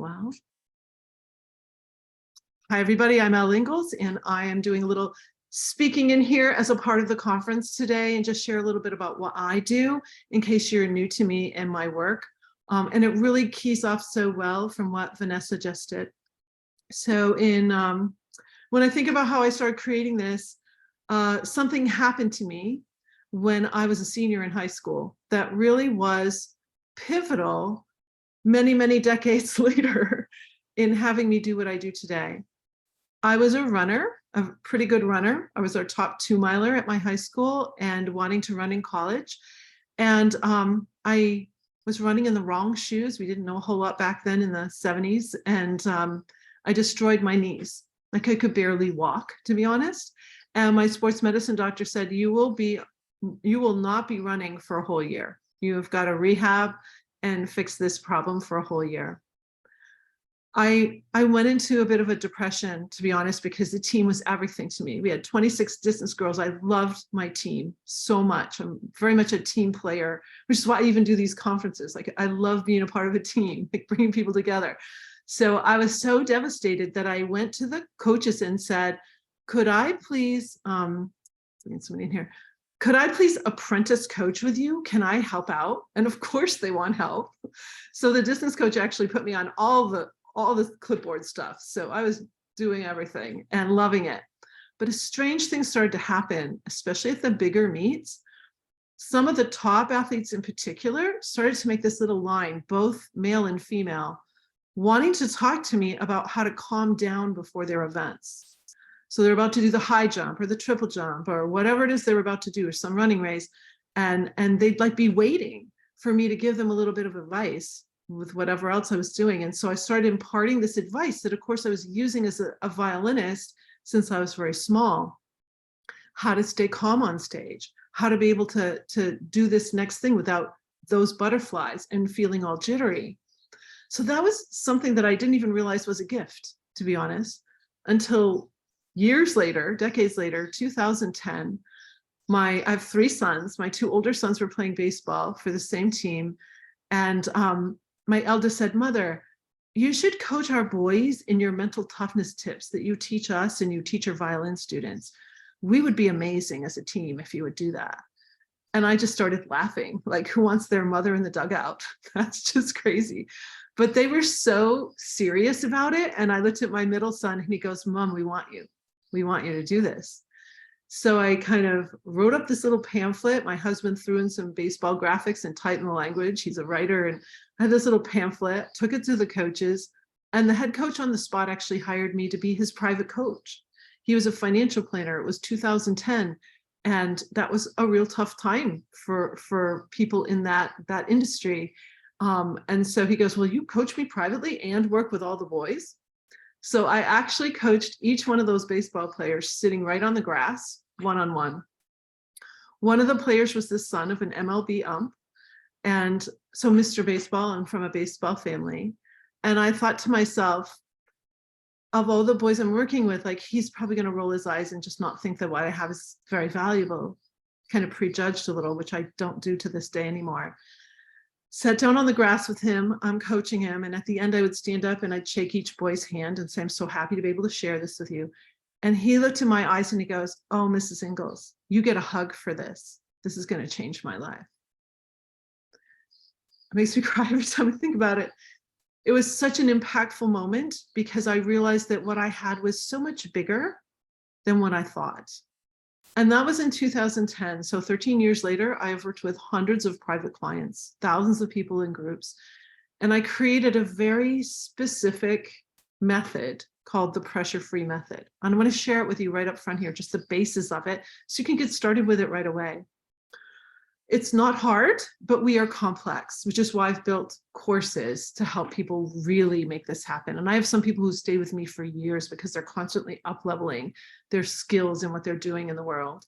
well. Hi, everybody. I'm Elle Ingalls, and I am doing a little speaking in here as a part of the conference today and just share a little bit about what I do in case you're new to me and my work. And it really keys off so well from what Vanessa just did. So when I think about how I started creating this, something happened to me when I was a senior in high school that really was pivotal many, many decades later in having me do what I do today. I was a runner, a pretty good runner. I was our top 2-miler at my high school and wanting to run in college. And I was running in the wrong shoes. We didn't know a whole lot back then in the 70s. And I destroyed my knees. Like I could barely walk, to be honest. And my sports medicine doctor said, you will not be running for a whole year. You have got to rehab and fix this problem for a whole year. I went into a bit of a depression, to be honest, because the team was everything to me. We had 26 distance girls. I loved my team so much. I'm very much a team player, which is why I even do these conferences. Like I love being a part of a team, like bringing people together. So I was so devastated that I went to the coaches and said, could I please, somebody in here, could I please apprentice coach with you? Can I help out? And of course they want help. So the distance coach actually put me on all the clipboard stuff. So I was doing everything and loving it. But a strange thing started to happen, especially at the bigger meets. Some of the top athletes in particular started to make this little line, both male and female, wanting to talk to me about how to calm down before their events. So they're about to do the high jump or the triple jump or whatever it is they're about to do, or some running race. And they'd like be waiting for me to give them a little bit of advice with whatever else I was doing. And so I started imparting this advice that, of course, I was using as a violinist since I was very small. How to stay calm on stage, how to be able to do this next thing without those butterflies and feeling all jittery. So that was something that I didn't even realize was a gift, to be honest, until years later, decades later, 2010. I have 3 sons. My 2 older sons were playing baseball for the same team. And my eldest said, Mother, you should coach our boys in your mental toughness tips that you teach us and you teach your violin students. We would be amazing as a team if you would do that. And I just started laughing, like, who wants their mother in the dugout? That's just crazy. But they were so serious about it. And I looked at my middle son and he goes, Mom, we want you. We want you to do this. So I kind of wrote up this little pamphlet. My husband threw in some baseball graphics and tightened the language. He's a writer. And I had this little pamphlet, took it to the coaches. And the head coach on the spot actually hired me to be his private coach. He was a financial planner. It was 2010. And that was a real tough time for people in that industry. And so he goes, will you coach me privately and work with all the boys? So I actually coached each one of those baseball players sitting right on the grass, one-on-one. One of the players was the son of an MLB ump. And so Mr. Baseball, I'm from a baseball family. And I thought to myself, of all the boys I'm working with, like, he's probably going to roll his eyes and just not think that what I have is very valuable. Kind of prejudged a little, which I don't do to this day anymore. Sat down on the grass with him, I'm coaching him. And at the end, I would stand up and I'd shake each boy's hand and say, I'm so happy to be able to share this with you. And he looked in my eyes and he goes, oh, Mrs. Ingalls, you get a hug for this. This is going to change my life. It makes me cry every time I think about it. It was such an impactful moment because I realized that what I had was so much bigger than what I thought. And that was in 2010. So 13 years later, I have worked with hundreds of private clients, thousands of people in groups. And I created a very specific method called the pressure-free method. I'm going to share it with you right up front here, just the basis of it, so you can get started with it right away. It's not hard, but we are complex, which is why I've built courses to help people really make this happen. And I have some people who stay with me for years because they're constantly up-leveling their skills and what they're doing in the world.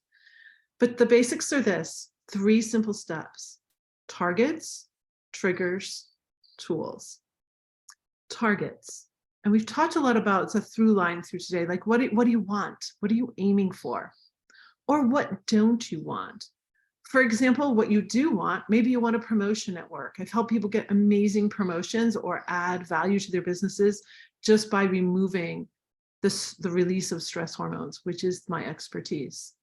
But the basics are this: 3 simple steps: targets, triggers, tools. Targets. And we've talked a lot about, it's a through line through today, like what do you want? What are you aiming for? Or what don't you want? For example, what you do want, maybe you want a promotion at work. I've helped people get amazing promotions or add value to their businesses just by removing the release of stress hormones, which is my expertise.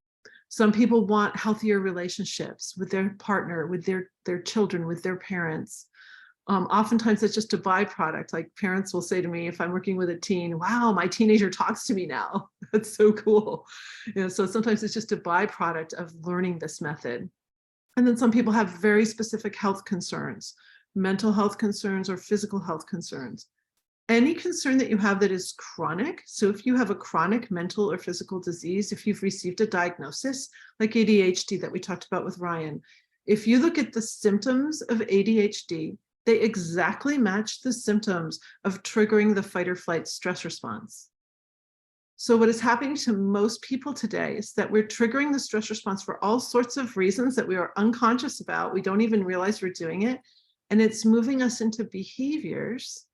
Some people want healthier relationships with their partner, with their children, with their parents. Oftentimes it's just a byproduct. Like parents will say to me, if I'm working with a teen, wow, my teenager talks to me now. That's so cool. So sometimes it's just a byproduct of learning this method. And then some people have very specific health concerns, mental health concerns or physical health concerns. Any concern that you have that is chronic, so if you have a chronic mental or physical disease, if you've received a diagnosis like ADHD that we talked about with Ryan, if you look at the symptoms of ADHD, they exactly match the symptoms of triggering the fight or flight stress response. So what is happening to most people today is that we're triggering the stress response for all sorts of reasons that we are unconscious about. We don't even realize we're doing it. And it's moving us into behaviors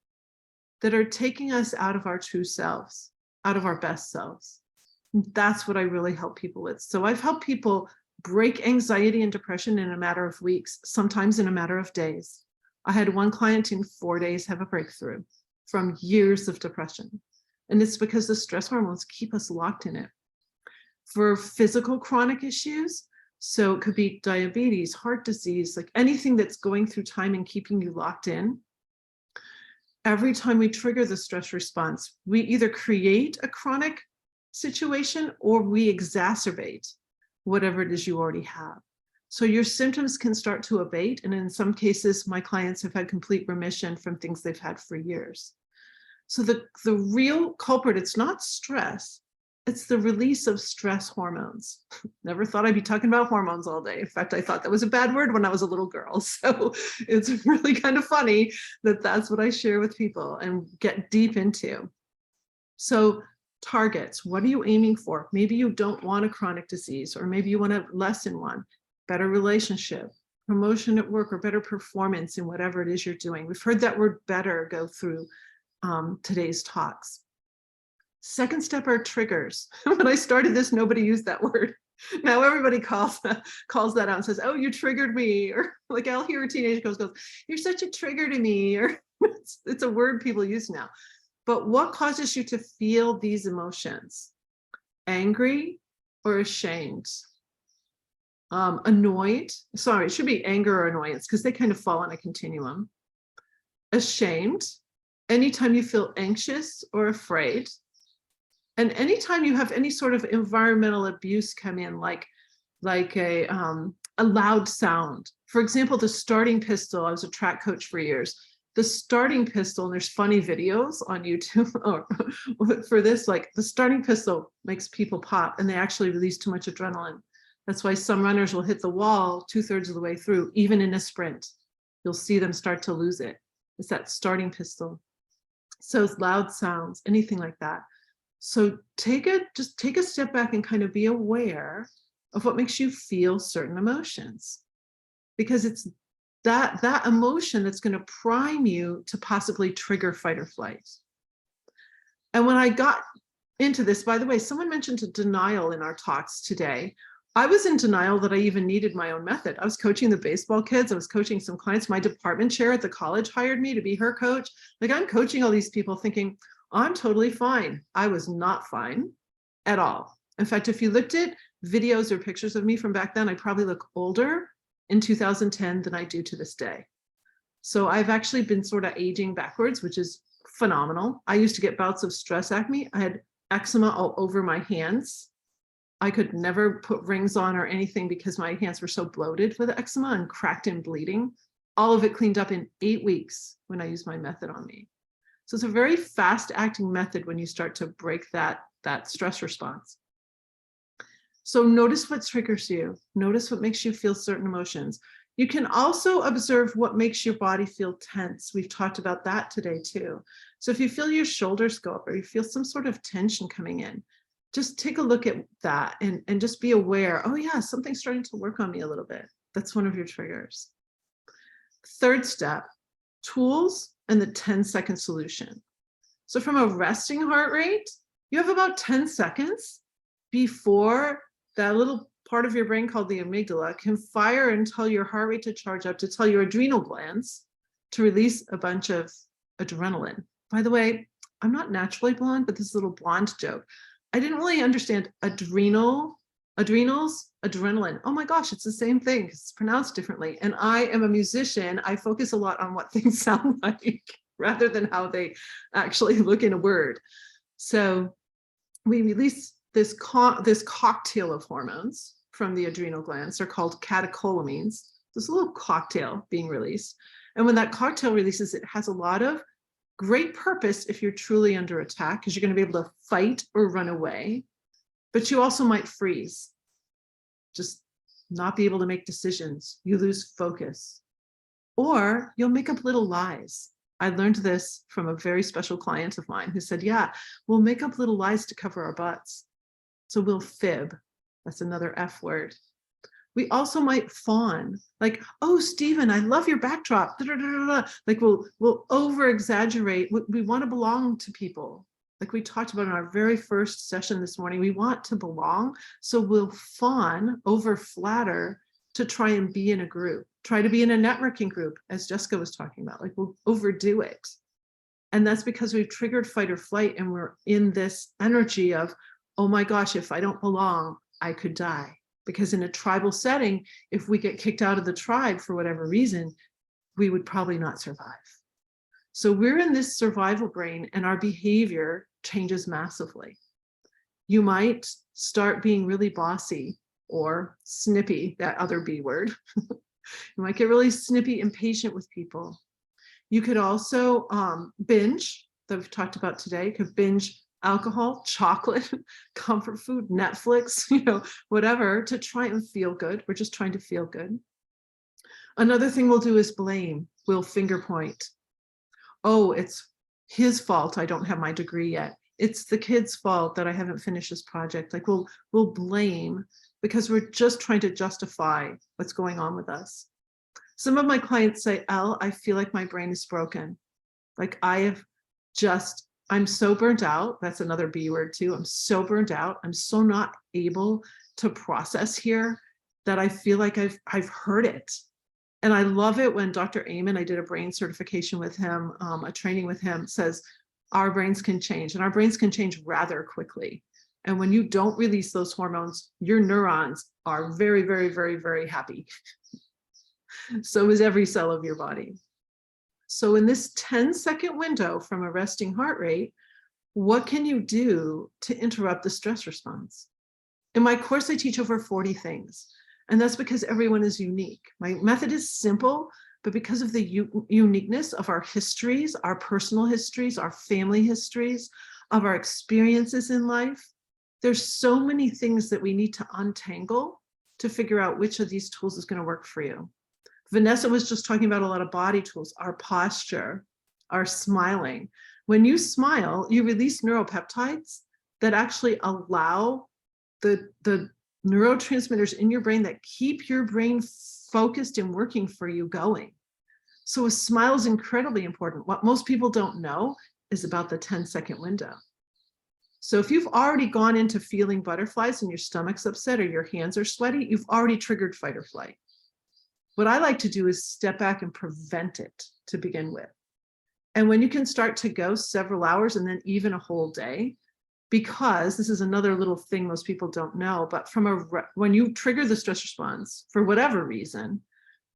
that are taking us out of our true selves, out of our best selves. And that's what I really help people with. So I've helped people break anxiety and depression in a matter of weeks, sometimes in a matter of days. I had one client in 4 days have a breakthrough from years of depression. And it's because the stress hormones keep us locked in it. For physical chronic issues, so it could be diabetes, heart disease, like anything that's going through time and keeping you locked in. Every time we trigger the stress response, we either create a chronic situation or we exacerbate whatever it is you already have. So your symptoms can start to abate. And in some cases, my clients have had complete remission from things they've had for years. So the real culprit, it's not stress, it's the release of stress hormones. Never thought I'd be talking about hormones all day. In fact, I thought that was a bad word when I was a little girl. So it's really kind of funny that that's what I share with people and get deep into. So targets, what are you aiming for? Maybe you don't want a chronic disease, or maybe you want to lessen one, better relationship, promotion at work, or better performance in whatever it is you're doing. We've heard that word better go through today's talks. Second step are triggers. When I started this, nobody used that word. Now everybody calls that out and says, oh, you triggered me. Or like I'll hear a teenager goes, you're such a trigger to me. Or it's a word people use now. But what causes you to feel these emotions? Angry or ashamed? Annoyed? Sorry, it should be anger or annoyance because they kind of fall on a continuum. Ashamed? Anytime you feel anxious or afraid. And anytime you have any sort of environmental abuse come in, like a loud sound. For example, the starting pistol, I was a track coach for years. The starting pistol, and there's funny videos on YouTube for this, like the starting pistol makes people pop and they actually release too much adrenaline. That's why some runners will hit the wall 2/3 of the way through, even in a sprint. You'll see them start to lose it. It's that starting pistol. So loud sounds, anything like that. So just take a step back and kind of be aware of what makes you feel certain emotions, because it's that emotion that's going to prime you to possibly trigger fight or flight. And when I got into this, by the way, someone mentioned denial in our talks today. I was in denial that I even needed my own method. I was coaching the baseball kids. I was coaching some clients. My department chair at the college hired me to be her coach. Like I'm coaching all these people thinking, I'm totally fine. I was not fine at all. In fact, if you looked at videos or pictures of me from back then, I probably look older in 2010 than I do to this day. So I've actually been sort of aging backwards, which is phenomenal. I used to get bouts of stress acne. I had eczema all over my hands. I could never put rings on or anything because my hands were so bloated with eczema and cracked and bleeding. All of it cleaned up in 8 weeks when I used my method on me. So it's a very fast acting method when you start to break that stress response. So notice what triggers you. Notice what makes you feel certain emotions. You can also observe what makes your body feel tense. We've talked about that today too. So if you feel your shoulders go up or you feel some sort of tension coming in, just take a look at that and just be aware, oh yeah, something's starting to work on me a little bit. That's one of your triggers. Third step, tools and the 10-second solution. So from a resting heart rate, you have about 10 seconds before that little part of your brain called the amygdala can fire and tell your heart rate to charge up, to tell your adrenal glands to release a bunch of adrenaline. By the way, I'm not naturally blonde, but this little blonde joke. I didn't really understand adrenals, adrenaline. Oh my gosh, it's the same thing. It's pronounced differently. And I am a musician. I focus a lot on what things sound like rather than how they actually look in a word. So we release this cocktail of hormones from the adrenal glands. They're called catecholamines. This little cocktail being released. And when that cocktail releases, it has a lot of great purpose if you're truly under attack, because you're going to be able to fight or run away. But you also might freeze, just not be able to make decisions. You lose focus. Or you'll make up little lies. I learned this from a very special client of mine who said, yeah, we'll make up little lies to cover our butts. So we'll fib. That's another F word. We also might fawn, like, oh, Stephen, I love your backdrop. Like we'll over exaggerate. We want to belong to people. Like we talked about in our very first session this morning, we want to belong. So we'll fawn, over flatter to try and be in a group, try to be in a networking group, as Jessica was talking about, like we'll overdo it. And that's because we've triggered fight or flight and we're in this energy of, oh my gosh, if I don't belong, I could die. Because in a tribal setting, if we get kicked out of the tribe for whatever reason, we would probably not survive. So we're in this survival brain and our behavior changes massively. You might start being really bossy or snippy, that other B word. You might get really snippy, impatient with people. You could also binge, that we've talked about today. You could binge alcohol, chocolate, comfort food, Netflix, whatever, to try and feel good. We're just trying to feel good. Another thing we'll do is blame. We'll finger point. Oh, it's his fault I don't have my degree yet. It's the kid's fault that I haven't finished this project. Like we'll blame because we're just trying to justify what's going on with us. Some of my clients say, Elle, I feel like my brain is broken. Like I'm so burnt out. That's another B word too. I'm so burnt out. I'm so not able to process here that I feel like I've heard it. And I love it when Dr. Amen, I did a brain certification with him, a training with him, says our brains can change, and our brains can change rather quickly. And when you don't release those hormones, your neurons are very, very, very, very happy. So is every cell of your body. So in this 10-second window from a resting heart rate, what can you do to interrupt the stress response? In my course, I teach over 40 things, and that's because everyone is unique. My method is simple, but because of the uniqueness of our histories, our personal histories, our family histories, of our experiences in life, there's so many things that we need to untangle to figure out which of these tools is going to work for you. Vanessa was just talking about a lot of body tools, our posture, our smiling. When you smile, you release neuropeptides that actually allow the neurotransmitters in your brain that keep your brain focused and working for you going. So a smile is incredibly important. What most people don't know is about the 10-second window. So if you've already gone into feeling butterflies and your stomach's upset or your hands are sweaty, you've already triggered fight or flight. What I like to do is step back and prevent it to begin with. And when you can start to go several hours and then even a whole day, because this is another little thing most people don't know, but when you trigger the stress response for whatever reason,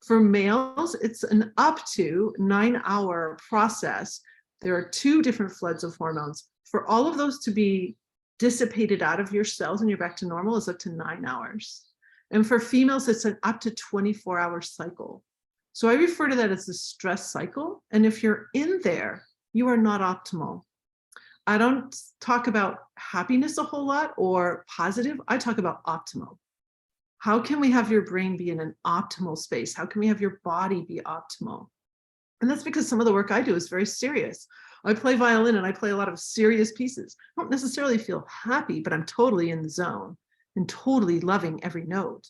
for males, it's an up to 9-hour process. There are 2 different floods of hormones. For all of those to be dissipated out of your cells and you're back to normal is up to 9 hours. And for females, it's an up to 24-hour cycle. So I refer to that as the stress cycle. And if you're in there, you are not optimal. I don't talk about happiness a whole lot or positive. I talk about optimal. How can we have your brain be in an optimal space? How can we have your body be optimal? And that's because some of the work I do is very serious. I play violin and I play a lot of serious pieces. I don't necessarily feel happy, but I'm totally in the zone and totally loving every note.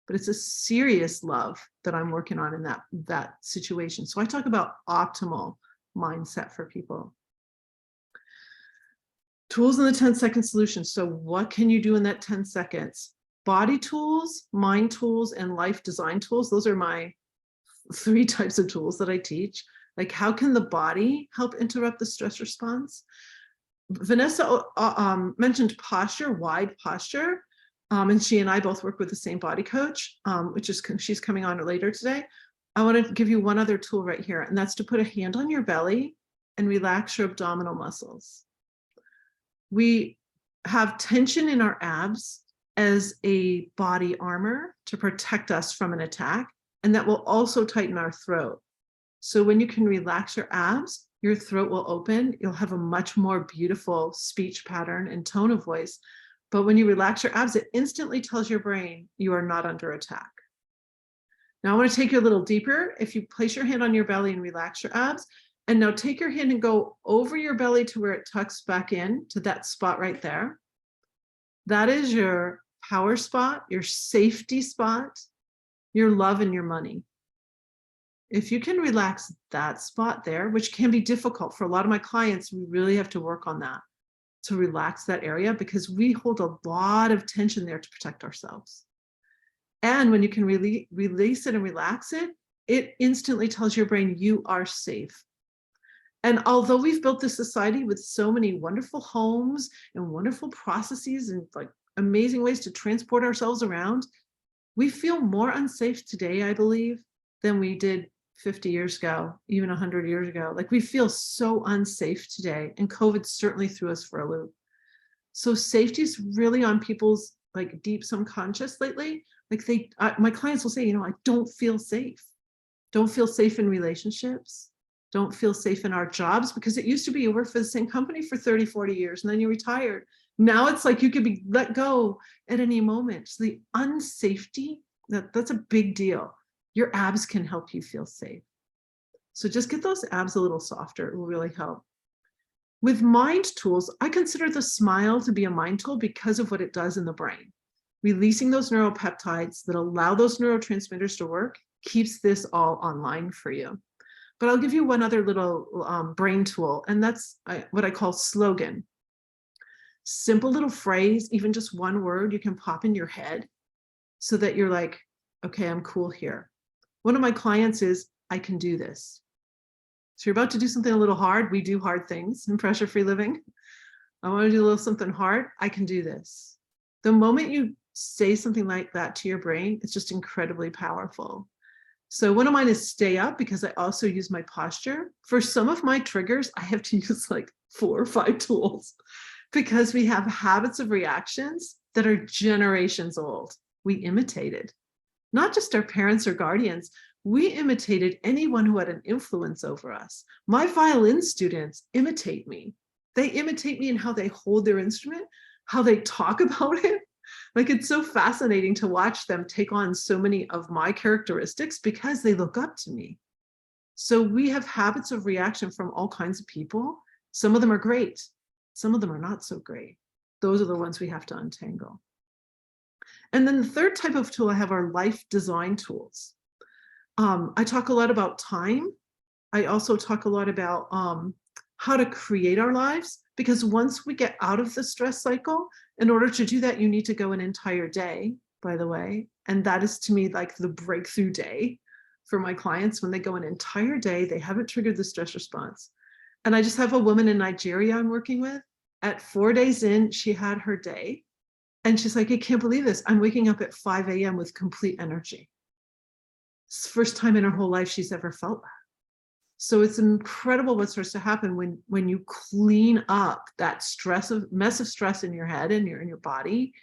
But it's a serious love that I'm working on in that situation. So I talk about optimal mindset for people. Tools in the 10-second solution. So what can you do in that 10 seconds? body tools, mind tools, and life design tools. Those are my 3 types of tools that I teach. Like, how can the body help interrupt the stress response? Vanessa mentioned posture, wide posture. And she and I both work with the same body coach, which is, she's coming on later today. I want to give you one other tool right here, and that's to put a hand on your belly and relax your abdominal muscles. We have tension in our abs as a body armor to protect us from an attack, and that will also tighten our throat. So when you can relax your abs, your throat will open. You'll have a much more beautiful speech pattern and tone of voice. But when you relax your abs, it instantly tells your brain you are not under attack. Now I want to take you a little deeper. If you place your hand on your belly and relax your abs, and now take your hand and go over your belly to where it tucks back in to that spot right there. That is your power spot, your safety spot, your love and your money. If you can relax that spot there, which can be difficult for a lot of my clients, we really have to work on that, to relax that area, because we hold a lot of tension there to protect ourselves. And when you can release it and relax it, it instantly tells your brain you are safe. And although we've built this society with so many wonderful homes and wonderful processes and like amazing ways to transport ourselves around, we feel more unsafe today, I believe, than we did 50 years ago, even 100 years ago. Like, we feel so unsafe today, and COVID certainly threw us for a loop. So safety is really on people's like deep subconscious lately. Like, my clients will say, you know, I don't feel safe. Don't feel safe in relationships. Don't feel safe in our jobs, because it used to be you worked for the same company for 30, 40 years and then you retired. Now it's like you could be let go at any moment. So the unsafety, that's a big deal. Your abs can help you feel safe. So just get those abs a little softer. It will really help. With mind tools, I consider the smile to be a mind tool because of what it does in the brain. Releasing those neuropeptides that allow those neurotransmitters to work keeps this all online for you. But I'll give you one other little brain tool, and that's what I call slogan. Simple little phrase, even just one word you can pop in your head so that you're like, okay, I'm cool here. One of my clients is, I can do this. So you're about to do something a little hard. We do hard things in pressure-free living. I want to do a little something hard. I can do this. The moment you say something like that to your brain, it's just incredibly powerful. So one of mine is stay up, because I also use my posture. For some of my triggers, I have to use like 4 or 5 tools, because we have habits of reactions that are generations old. We imitated, not just our parents or guardians, we imitated anyone who had an influence over us. My violin students imitate me. They imitate me in how they hold their instrument, how they talk about it. Like, it's so fascinating to watch them take on so many of my characteristics because they look up to me. So we have habits of reaction from all kinds of people. Some of them are great. Some of them are not so great. Those are the ones we have to untangle. And then the third type of tool I have are life design tools. I talk a lot about time. I also talk a lot about how to create our lives, because once we get out of the stress cycle, in order to do that, you need to go an entire day, by the way. And that is, to me, like the breakthrough day for my clients. When they go an entire day, they haven't triggered the stress response. And I just have a woman in Nigeria I'm working with. At 4 days in, she had her day. And she's like, I can't believe this. I'm waking up at 5 a.m. with complete energy. It's the first time in her whole life she's ever felt that. So it's incredible what starts to happen when you clean up that mess of stress in your head and in your body,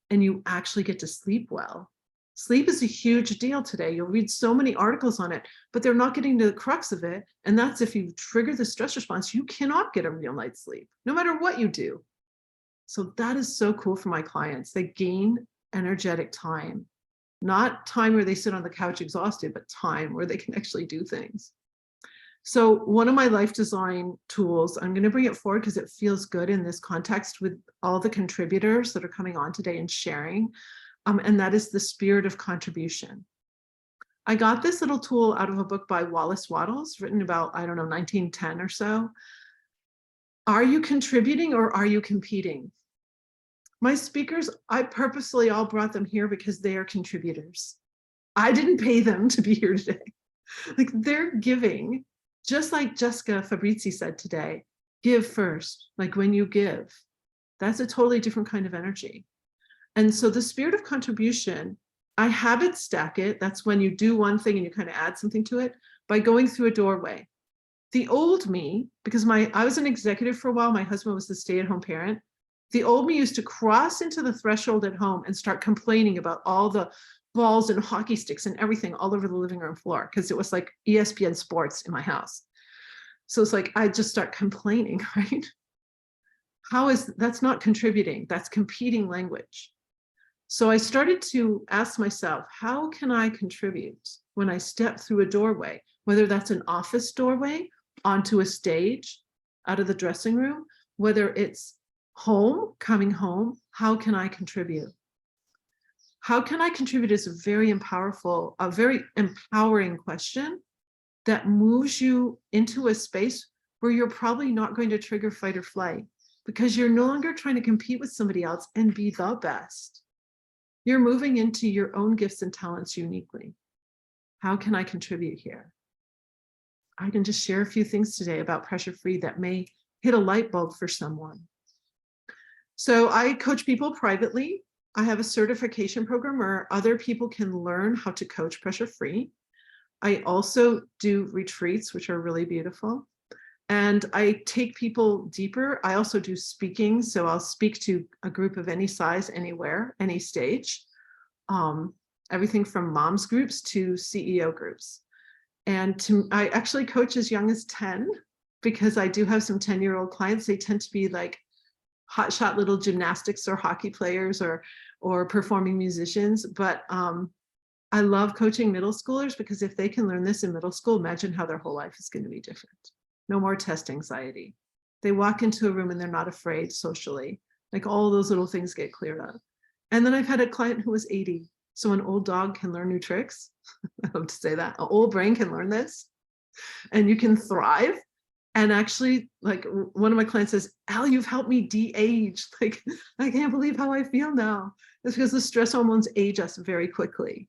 and you actually get to sleep well. Sleep is a huge deal today. You'll read so many articles on it, but they're not getting to the crux of it. And that's, if you trigger the stress response, you cannot get a real night's sleep, no matter what you do. So that is so cool for my clients. They gain energetic time, not time where they sit on the couch exhausted, but time where they can actually do things. So one of my life design tools, I'm going to bring it forward because it feels good in this context with all the contributors that are coming on today and sharing, and that is the spirit of contribution. I got this little tool out of a book by Wallace Wattles, written about, I don't know, 1910 or so. Are you contributing or are you competing? My speakers, I purposely all brought them here because they are contributors. I didn't pay them to be here today. Like they're giving, just like Jessica Fabrizi said today, give first. Like when you give, that's a totally different kind of energy. And so the spirit of contribution, I habit stack it. That's when you do one thing and you kind of add something to it by going through a doorway. The old me, because I was an executive for a while, my husband was the stay-at-home parent. The old me used to cross into the threshold at home and start complaining about all the balls and hockey sticks and everything all over the living room floor, because it was like ESPN sports in my house. So it's like I just start complaining, right? That's not contributing, that's competing language. So I started to ask myself, how can I contribute when I step through a doorway, whether that's an office doorway, onto a stage, out of the dressing room, whether it's home, coming home, how can I contribute? How can I contribute is a very powerful, a very empowering question that moves you into a space where you're probably not going to trigger fight or flight, because you're no longer trying to compete with somebody else and be the best. You're moving into your own gifts and talents uniquely. How can I contribute here? I can just share a few things today about pressure free that may hit a light bulb for someone. So I coach people privately. I have a certification program where other people can learn how to coach pressure free. I also do retreats, which are really beautiful. And I take people deeper. I also do speaking. So I'll speak to a group of any size, anywhere, any stage. Everything from moms groups to CEO groups. And I actually coach as young as 10, because I do have some 10-year-old clients. They tend to be like hotshot little gymnastics or hockey players or performing musicians. But I love coaching middle schoolers, because if they can learn this in middle school, imagine how their whole life is going to be different. No more test anxiety. They walk into a room and they're not afraid socially. Like all those little things get cleared up. And then I've had a client who was 80. So an old dog can learn new tricks. I love to say that. An old brain can learn this. And you can thrive. And actually, like one of my clients says, Al, you've helped me de-age. Like, I can't believe how I feel now. It's because the stress hormones age us very quickly.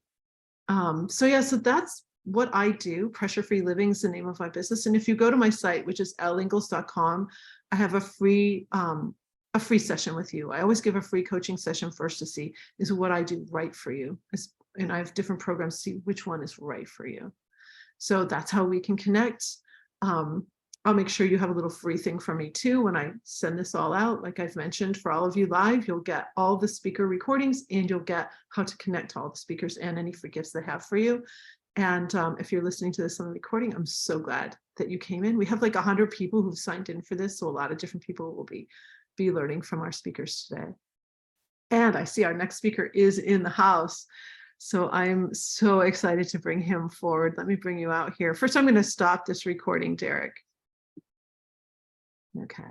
So that's what I do. Pressure Free Living is the name of my business. And if you go to my site, which is elleingalls.com, I have a free session with you. I always give a free coaching session first to see, is what I do right for you? And I have different programs to see which one is right for you. So that's how we can connect. I'll make sure you have a little free thing for me too when I send this all out. Like I've mentioned, for all of you live, you'll get all the speaker recordings, and you'll get how to connect to all the speakers and any free gifts they have for you. And if you're listening to this on the recording, I'm so glad that you came in. We have like 100 people who've signed in for this. So a lot of different people will be learning from our speakers today. And I see our next speaker is in the house. So I'm so excited to bring him forward. Let me bring you out here. First, I'm going to stop this recording, Derek. Okay.